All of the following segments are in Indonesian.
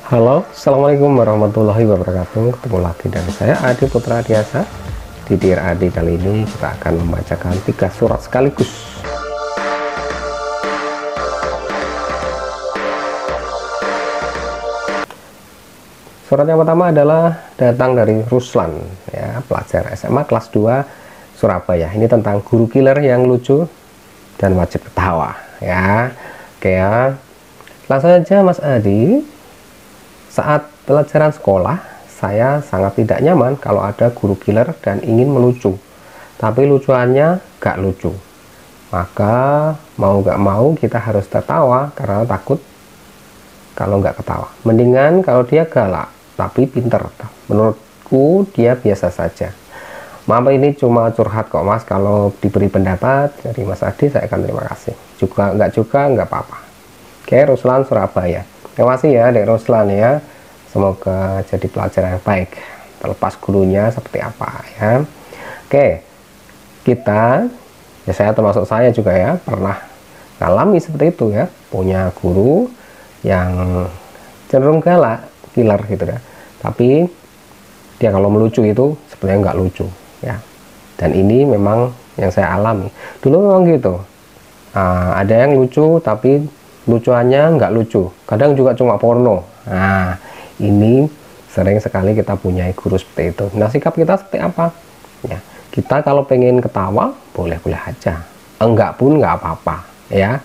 Halo, Assalamualaikum warahmatullahi wabarakatuh. Ketemu lagi dengan saya Adi Putra Adiasa. Di Dear Adi kali ini kita akan membacakan 3 surat sekaligus. Surat yang pertama adalah datang dari Ruslan, ya, pelajar SMA kelas 2 Surabaya. Ini tentang guru killer yang lucu dan wajib ketawa, ya. Oke ya. Langsung aja Mas Adi. Saat pelajaran sekolah, saya sangat tidak nyaman kalau ada guru killer dan ingin melucu, tapi lucuannya gak lucu. Maka mau gak mau kita harus tertawa karena takut kalau nggak ketawa. Mendingan kalau dia galak tapi pinter. Menurutku dia biasa saja. Maaf, ini cuma curhat kok Mas. Kalau diberi pendapat dari Mas Adi saya akan terima kasih. Juga nggak apa-apa. Oke, Ruslan Surabaya. Terima kasih ya Dek Ruslan ya. Semoga jadi pelajar yang baik terlepas gurunya seperti apa ya. Oke, kita ya, saya termasuk saya juga ya, pernah ngalami seperti itu ya, punya guru yang cenderung galak, killer gitu ya, tapi dia kalau melucu itu sebenarnya nggak lucu ya. Dan ini memang yang saya alami dulu, memang gitu. Ada yang lucu tapi lucuannya nggak lucu, kadang juga cuma porno. Nah, ini sering sekali kita punya guru seperti itu. Nah, sikap kita seperti apa ya? Kita kalau pengen ketawa boleh-boleh aja, enggak pun nggak apa-apa ya,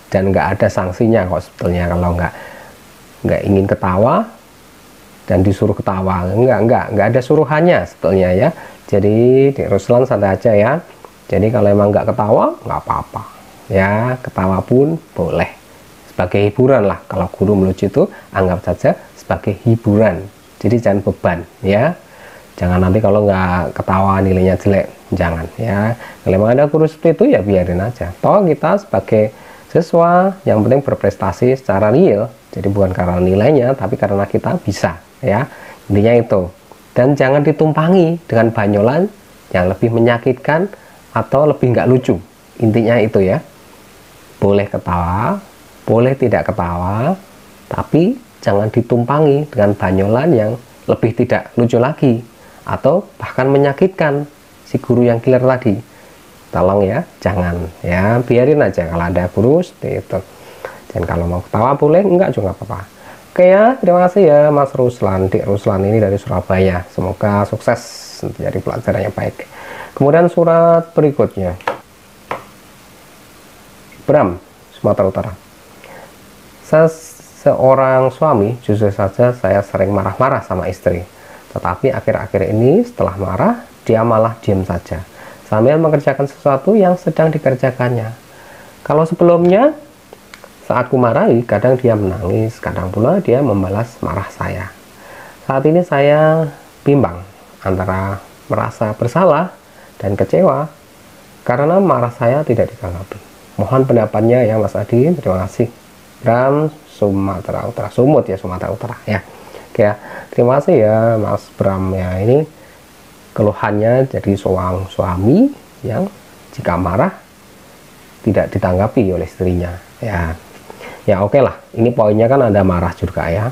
dan nggak ada sanksinya kok sebetulnya kalau nggak ingin ketawa dan disuruh ketawa. Nggak ada suruhannya sebetulnya ya. Jadi di Ruslan santai aja ya. Jadi kalau emang nggak ketawa nggak apa-apa ya, ketawa pun boleh sebagai hiburan lah. Kalau guru melucu itu anggap saja sebagai hiburan, jadi jangan beban ya. Jangan nanti kalau nggak ketawa nilainya jelek, jangan ya. Kalau emang ada guru seperti itu ya biarin aja. Toh kita sebagai siswa yang penting berprestasi secara real, jadi bukan karena nilainya tapi karena kita bisa ya, intinya itu. Dan jangan ditumpangi dengan banyolan yang lebih menyakitkan atau lebih nggak lucu. Intinya itu ya. Boleh ketawa, boleh tidak ketawa, tapi jangan ditumpangi dengan banyolan yang lebih tidak lucu lagi atau bahkan menyakitkan si guru yang killer tadi. Tolong ya, jangan ya, biarin aja kalau ada guru seperti itu. Dan kalau mau ketawa boleh, enggak juga apa-apa. Oke ya, terima kasih ya Mas Ruslan, Dik Ruslan ini dari Surabaya. Semoga sukses menjadi pelajaran yang baik. Kemudian surat berikutnya, Bram, Sumatera Utara. Saya seorang suami, jujur saja saya sering marah-marah sama istri. Tetapi akhir-akhir ini setelah marah, dia malah diam saja sambil mengerjakan sesuatu yang sedang dikerjakannya. Kalau sebelumnya saat ku marahi, kadang dia menangis, kadang pula dia membalas marah saya. Saat ini saya bimbang antara merasa bersalah dan kecewa karena marah saya tidak ditanggapi. Mohon pendapatnya ya Mas Adi, terima kasih. Bram, Sumatera Utara, Sumut ya, Sumatera Utara ya. Oke ya, terima kasih ya Mas Bram ya. Ini keluhannya jadi seorang suami yang jika marah tidak ditanggapi oleh istrinya ya. Ya oke lah, ini poinnya kan ada marah juga ya.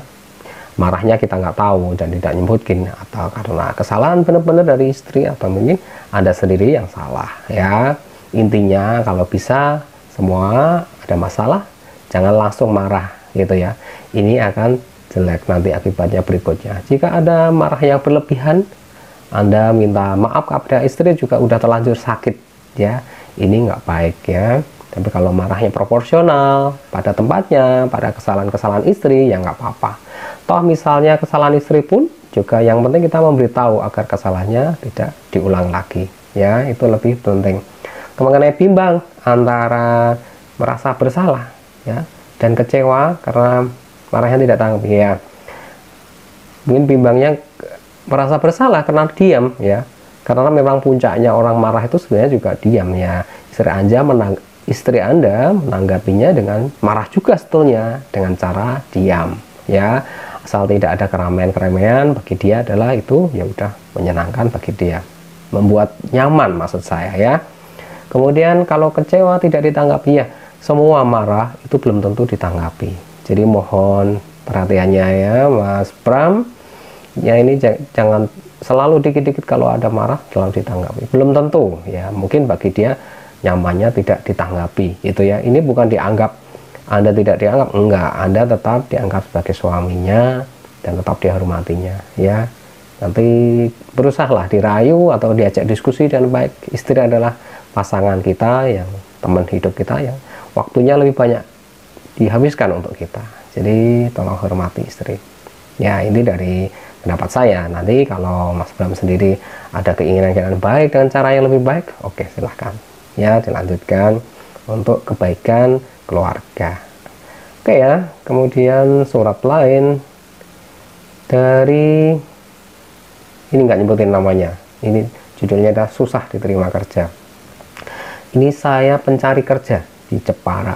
Marahnya kita nggak tahu dan tidak nyebutin, atau karena kesalahan benar-benar dari istri atau mungkin Anda sendiri yang salah ya. Intinya kalau bisa semua ada masalah jangan langsung marah gitu ya, ini akan jelek nanti akibatnya berikutnya. Jika ada marah yang berlebihan, Anda minta maaf kepada istri juga udah terlanjur sakit ya, ini nggak baik ya. Tapi kalau marahnya proporsional pada tempatnya, pada kesalahan-kesalahan istri ya nggak apa-apa. Toh misalnya kesalahan istri pun juga yang penting kita memberitahu agar kesalahannya tidak diulang lagi ya, itu lebih penting. Mengenai bimbang antara merasa bersalah ya dan kecewa karena marahnya tidak tanggapi ya, mungkin bimbangnya merasa bersalah karena diam ya, karena memang puncaknya orang marah itu sebenarnya juga diam ya. Istri Anda menanggapinya dengan marah juga sebetulnya dengan cara diam ya, asal tidak ada keramaian-keramaian bagi dia adalah itu ya udah menyenangkan bagi dia, membuat nyaman maksud saya ya. Kemudian kalau kecewa tidak ditanggapi ya, semua marah itu belum tentu ditanggapi. Jadi mohon perhatiannya ya Mas Pram ya. Ini jangan selalu dikit-dikit kalau ada marah selalu ditanggapi, belum tentu ya, mungkin bagi dia nyamannya tidak ditanggapi itu ya. Ini bukan dianggap Anda tidak dianggap, enggak, Anda tetap dianggap sebagai suaminya dan tetap dihormatinya ya. Nanti berusahalah dirayu atau diajak diskusi dan baik. Istri adalah pasangan kita, yang teman hidup kita, yang waktunya lebih banyak dihabiskan untuk kita. Jadi tolong hormati istri ya. Ini dari pendapat saya. Nanti kalau Mas Bram sendiri ada keinginan yang baik dengan cara yang lebih baik, oke, silahkan ya, dilanjutkan untuk kebaikan keluarga. Oke ya. Kemudian surat lain dari, ini nggak nyebutin namanya, ini judulnya adalah susah diterima kerja. Ini saya pencari kerja di Jepara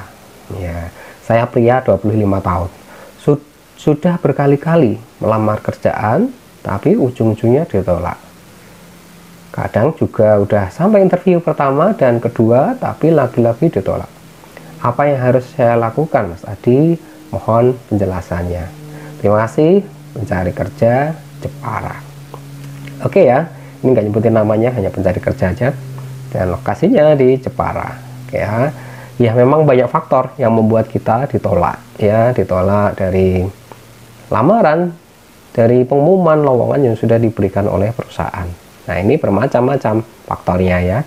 ya. Saya pria 25 tahun, sudah berkali-kali melamar kerjaan tapi ujung-ujungnya ditolak. Kadang juga udah sampai interview pertama dan kedua tapi lagi-lagi ditolak. Apa yang harus saya lakukan Mas Adi? Mohon penjelasannya. Terima kasih, pencari kerja Jepara. Oke ya, ini nggak nyebutin namanya, hanya pencari kerja aja, dan lokasinya di Jepara. Oke ya, ya memang banyak faktor yang membuat kita ditolak ya, ditolak dari lamaran, dari pengumuman lowongan yang sudah diberikan oleh perusahaan. Nah ini bermacam-macam faktornya ya.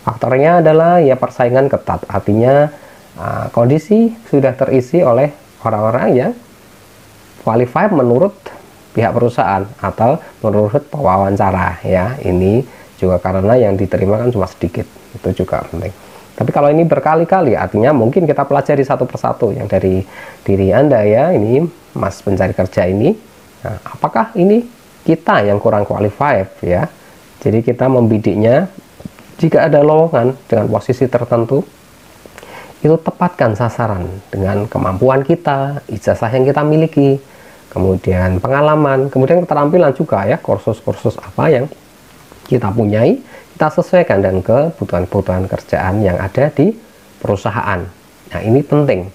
Faktornya adalah ya persaingan ketat, artinya kondisi sudah terisi oleh orang-orang yang qualified menurut pihak perusahaan atau menurut pewawancara ya. Ini juga karena yang diterima kan cuma sedikit, itu juga penting. Tapi kalau ini berkali-kali, artinya mungkin kita pelajari satu persatu yang dari diri Anda ya. Ini Mas pencari kerja ini, nah, apakah ini kita yang kurang qualified ya. Jadi kita membidiknya, jika ada lowongan dengan posisi tertentu, itu tepatkan sasaran dengan kemampuan kita, ijazah yang kita miliki, kemudian pengalaman, kemudian keterampilan juga ya, kursus-kursus apa yang kita punyai, kita sesuaikan dengan kebutuhan-kebutuhan kerjaan yang ada di perusahaan. Nah ini penting.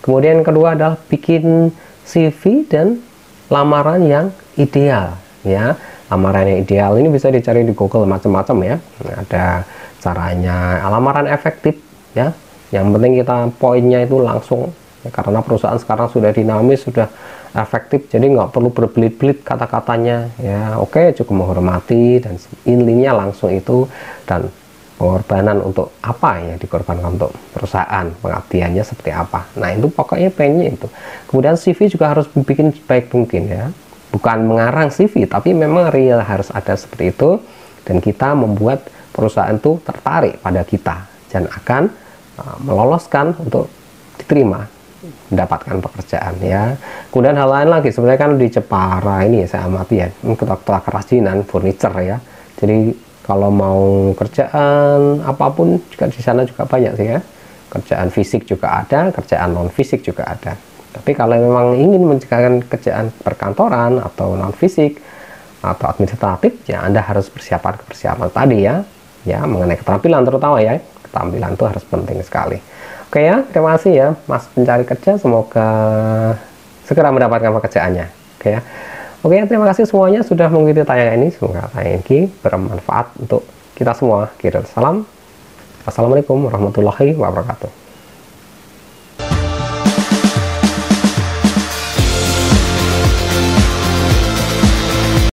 Kemudian kedua adalah bikin CV dan lamaran yang ideal ya. Lamaran yang ideal ini bisa dicari di Google macam-macam ya. Ada caranya lamaran efektif ya. Yang penting kita poinnya itu langsung ya, karena perusahaan sekarang sudah dinamis, sudah efektif, jadi nggak perlu berbelit-belit kata-katanya ya. Oke, cukup menghormati dan intinya langsung itu, dan pengorbanan untuk apa ya dikorbankan untuk perusahaan, pengabdiannya seperti apa. Nah itu pokoknya pengennya itu. Kemudian CV juga harus bikin baik mungkin ya, bukan mengarang CV tapi memang real harus ada seperti itu, dan kita membuat perusahaan itu tertarik pada kita dan akan meloloskan untuk diterima, mendapatkan pekerjaan ya. Kemudian hal lain lagi, sebenarnya kan di Jepara ini saya amati ya, ketak kerajinan furniture ya. Jadi kalau mau kerjaan apapun juga di sana juga banyak sih ya. Kerjaan fisik juga ada, kerjaan non fisik juga ada. Tapi kalau memang ingin menciptakan kerjaan perkantoran atau non fisik atau administratif ya, Anda harus persiapan tadi ya. Ya, mengenai keterampilan terutama ya. Keterampilan itu harus penting sekali. Oke ya, terima kasih ya Mas pencari kerja, semoga segera mendapatkan pekerjaannya. Oke ya. Oke, terima kasih semuanya sudah mengikuti tayangan ini. Semoga tayangan ini bermanfaat untuk kita semua. Kirim salam. Assalamualaikum warahmatullahi wabarakatuh.